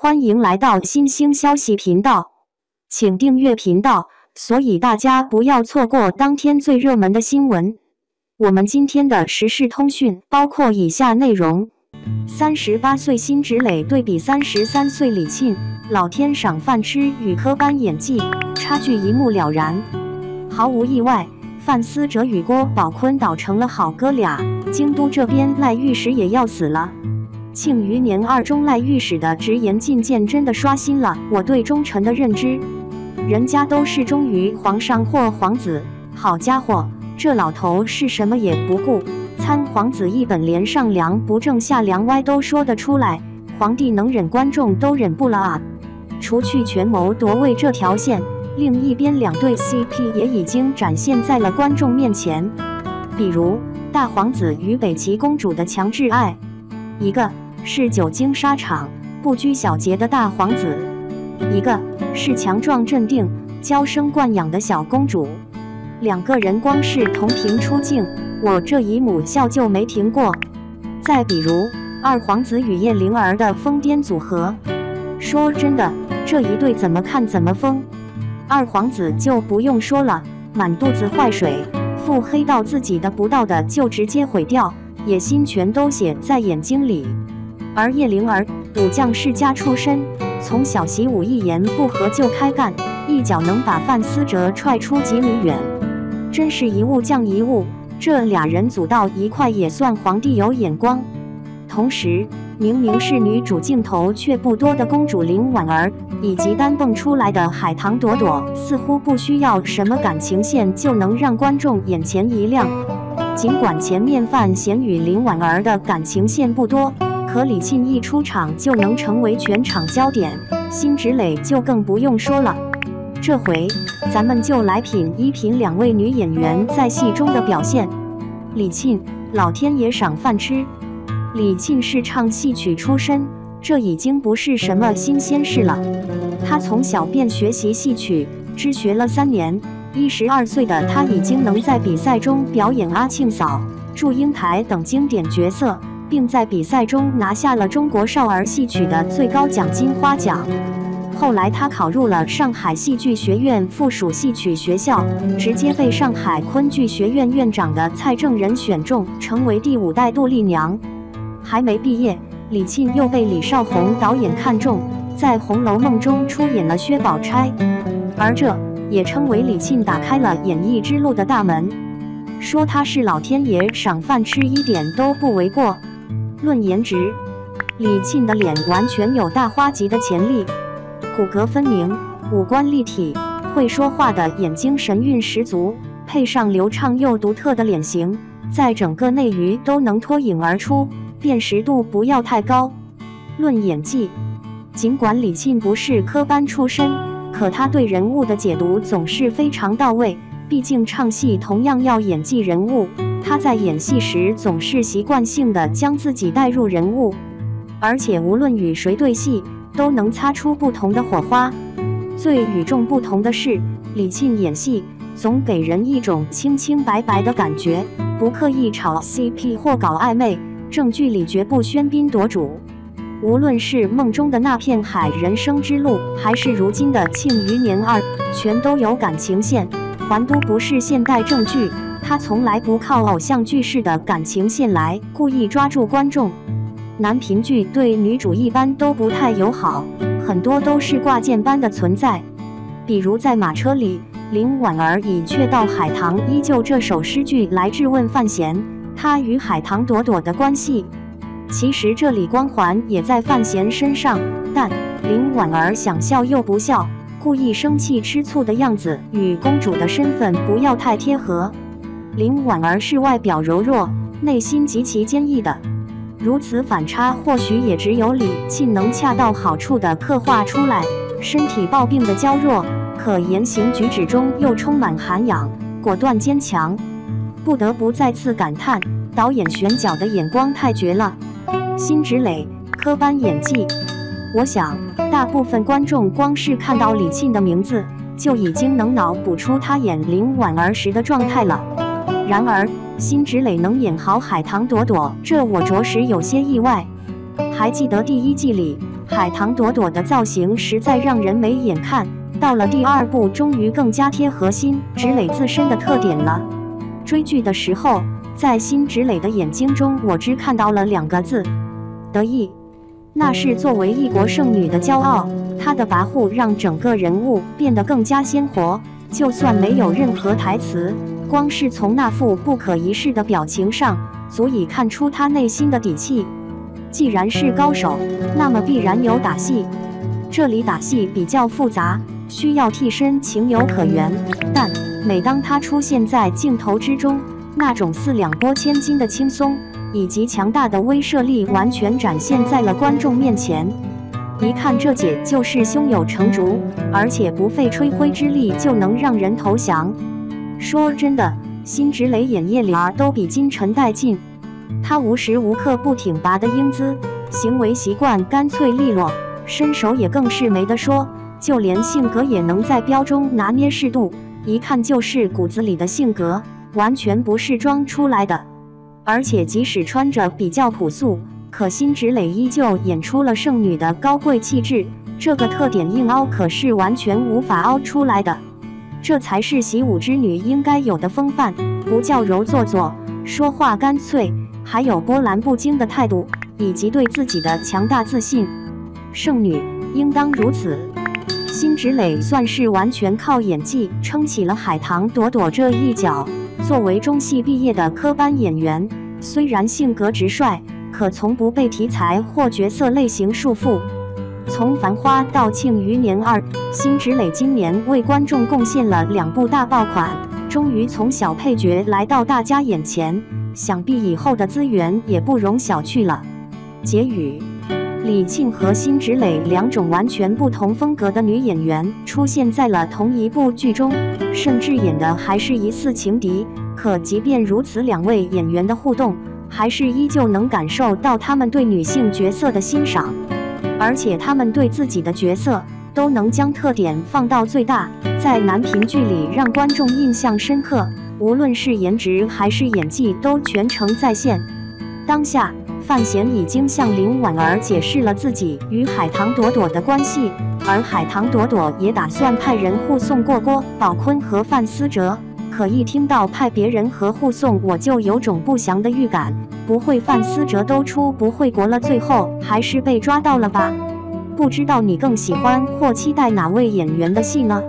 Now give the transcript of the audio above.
欢迎来到新兴消息频道，请订阅频道，所以大家不要错过当天最热门的新闻。我们今天的时事通讯包括以下内容：38岁辛芷蕾对比33岁李沁，老天赏饭吃与科班演技差距一目了然。毫无意外，范思哲与郭宝坤导成了好哥俩。京都这边赖御史也要死了。庆余年2中赖御史的直言进谏真的刷新了我对忠臣的认知，人家都是忠于皇上或皇子，好家伙，这老头是什么也不顾，参皇子一本连上梁不正下梁歪都说得出来，皇帝能忍观众都忍不了啊。除去权谋夺位这条线，另一边两对 CP 也已经展现在了观众面前，比如大皇子与北齐公主的强挚爱，一个是久经沙场不拘小节的大皇子，一个是强壮镇定娇生惯养的小公主。两个人光是同屏出镜，我这姨母笑就没停过。再比如二皇子与叶灵儿的疯癫组合，说真的，这一对怎么看怎么疯。二皇子就不用说了，满肚子坏水，腹黑到自己的不到的就直接毁掉，野心全都写在眼睛里。而叶灵儿武将世家出身，从小习武一言不合就开干，一脚能把范思哲踹出几米远，真是一物降一物，这俩人组到一块也算皇帝有眼光。同时明明是女主镜头却不多的公主林婉儿，以及单蹦出来的海棠朵朵，似乎不需要什么感情线就能让观众眼前一亮。尽管前面范闲与林婉儿的感情线不多，可李沁一出场就能成为全场焦点，辛芷蕾就更不用说了。这回咱们就来品一品两位女演员在戏中的表现。李沁，老天爷赏饭吃。李沁是唱戏曲出身，这已经不是什么新鲜事了。她从小便学习戏曲，只学了3年。12岁的她已经能在比赛中表演阿庆嫂、祝英台等经典角色，并在比赛中拿下了中国少儿戏曲的最高奖金花奖。后来她考入了上海戏剧学院附属戏曲学校，直接被上海昆剧学院院长的蔡正仁选中，成为第5代杜丽娘。还没毕业，李沁又被李少红导演看中，在《红楼梦》中出演了薛宝钗，而这也称为李沁打开了演艺之路的大门。说她是老天爷赏饭吃一点都不为过。论颜值，李沁的脸完全有大花级的潜力，骨骼分明，五官立体，会说话的眼睛神韵十足，配上流畅又独特的脸型，在整个内娱都能脱颖而出，辨识度不要太高。论演技，尽管李沁不是科班出身，可她对人物的解读总是非常到位，毕竟唱戏同样要演技人物，她在演戏时总是习惯性的将自己带入人物，而且无论与谁对戏，都能擦出不同的火花。最与众不同的是，李沁演戏总给人一种清清白白的感觉，不刻意炒 CP 或搞暧昧，正剧里绝不喧宾夺主。无论是梦中的那片海人生之路，还是如今的《庆余年2》，全都有感情线。还都不是现代正剧，他从来不靠偶像剧式的感情线来故意抓住观众。男频剧对女主一般都不太友好，很多都是挂件般的存在。比如在马车里，林婉儿以却道海棠依旧这首诗句来质问范闲，他与海棠朵朵的关系。其实这里光环也在范闲身上，但林婉儿想笑又不笑，故意生气吃醋的样子与公主的身份不要太贴合。林婉儿是外表柔弱，内心极其坚毅的，如此反差或许也只有李沁能恰到好处地刻画出来。身体抱病的娇弱，可言行举止中又充满涵养，果断坚强。不得不再次感叹，导演选角的眼光太绝了。辛芷蕾科班演技，我想大部分观众光是看到李沁的名字，就已经能脑补出她演林婉儿时的状态了。然而辛芷蕾能演好海棠朵朵，这我着实有些意外。还记得第1季里海棠朵朵的造型实在让人没眼看。到了第2部，终于更加贴合辛芷蕾自身的特点了。追剧的时候，在辛芷蕾的眼睛中，我只看到了2个字：得意。那是作为一国圣女的骄傲，她的跋扈让整个人物变得更加鲜活。就算没有任何台词，光是从那副不可一世的表情上，足以看出她内心的底气。既然是高手，那么必然有打戏。这里打戏比较复杂，需要替身情有可原，但每当她出现在镜头之中，那种四两拨千斤的轻松以及强大的威慑力完全展现在了观众面前。一看这姐就是胸有成竹，而且不费吹灰之力就能让人投降。说真的，辛芷蕾演叶莲儿都比金晨带劲。她无时无刻不挺拔的英姿，行为习惯干脆利落，身手也更是没得说，就连性格也能在标中拿捏适度，一看就是骨子里的性格，完全不是装出来的。而且即使穿着比较朴素，可辛芷蕾依旧演出了圣女的高贵气质，这个特点硬凹可是完全无法凹出来的。这才是习武之女应该有的风范，不叫柔做作，说话干脆，还有波澜不惊的态度，以及对自己的强大自信。圣女应当如此。辛芷蕾算是完全靠演技撑起了海棠朵朵这一角。作为中戏毕业的科班演员，虽然性格直率，可从不被题材或角色类型束缚。从《繁花》到《庆余年2》，辛芷蕾今年为观众贡献了2部大爆款，终于从小配角来到大家眼前，想必以后的资源也不容小觑了。结语：李沁和辛芷蕾2种完全不同风格的女演员出现在了同一部剧中，甚至演的还是疑似情敌。可即便如此，2位演员的互动还是依旧能感受到他们对女性角色的欣赏，而且他们对自己的角色都能将特点放到最大，在男频剧里让观众印象深刻，无论是颜值还是演技都全程在线。当下范闲已经向林婉儿解释了自己与海棠朵朵的关系，而海棠朵朵也打算派人护送过郭宝坤和范思哲。可一听到派别人和护送，我就有种不祥的预感，不会范思哲都出不会国了，最后还是被抓到了吧？不知道你更喜欢或期待哪位演员的戏呢？